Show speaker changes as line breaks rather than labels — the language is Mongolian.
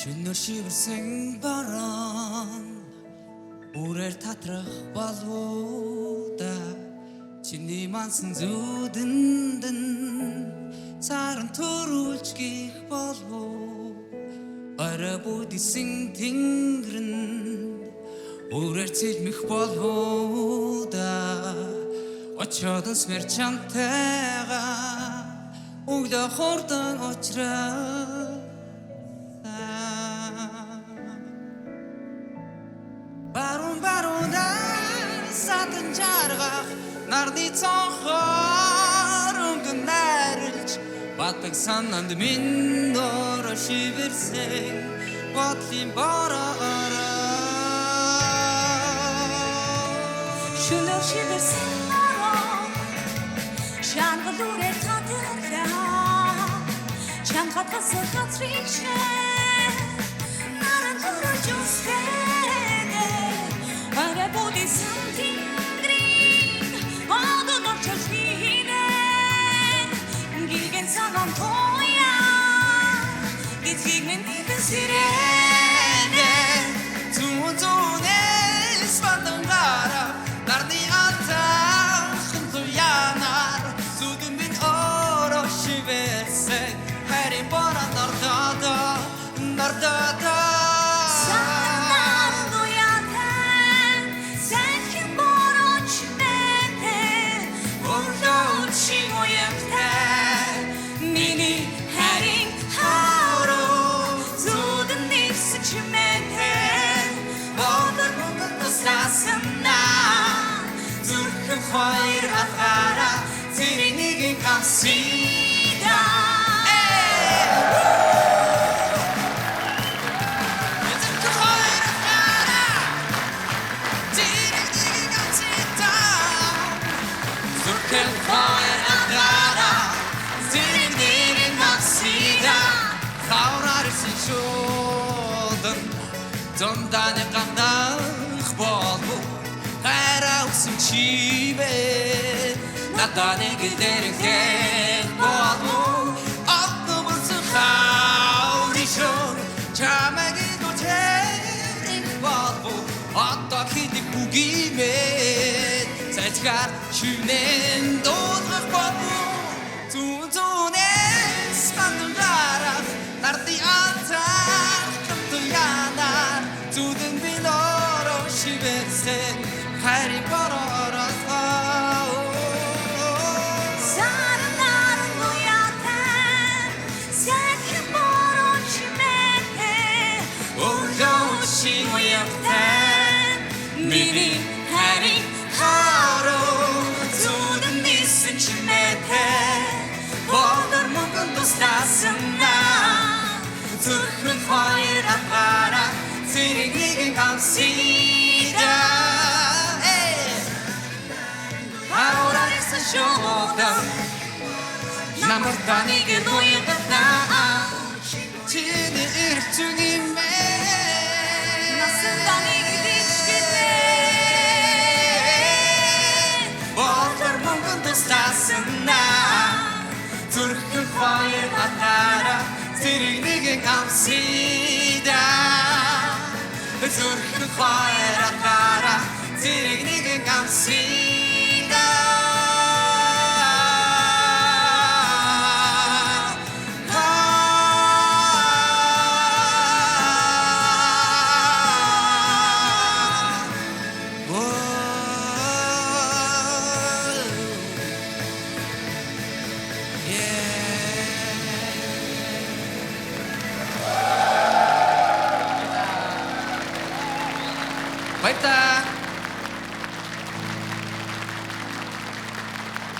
Шөнөөр шивэрсэн баран үрээр татрах болвуда чиний мансан зүдэндэн царан төрүүлж гих болвоо арай бүдисэн тэнгэрэн үрээр цэлмэх болвуда очоод смэр чамтайга өглөө хордон очраа Сатан жаргах нарны цонхоор өнгөн найрлж батдаг санаанд минь доор шивэрсэн бодлын бороо
шөнөөр шивэрсэн бороо шангал үрээр татархаа чангат хасах цричээ наран төрөж үстэй арай бодисан тэнгэрийн одон очож хийнэ гилгэн санам тоя гизгийг минь
сирene зүүнээс бандангара нарны атахан туяанаар зүдэн минь ороо шивэрсэн харин бороо нардада Хоёр атгара зэрэнийг гасида Зонтаны гандах болов хайраусан чивэ наданы гэрдэрэх болов автомобилсэн хауришон чамаги дутэрэх болов одоо хийдэг үгимээ цайцгаар шивнэн дуулах болов зүүнээс мандангаараа нарны антах камтуянаар зүдэн бинороо шивэрсэн Harry Potter
Saranaran uyatan Sen boron çimete
Uloşi uyaktan Mini Harry Haro Zudun nisin çimete Boldur mugun dostasında Zırhın hayır atlara Zirigligin kalsida Ahora esa shoda Namortani que doy en verdad Chini irtungime
Nasıldan ilginç gibi
Boldur mugun dostasında Türk'ün hayır atlara Zirigligin kalsida Türk'ün hayır atlara Zirigligin kalsida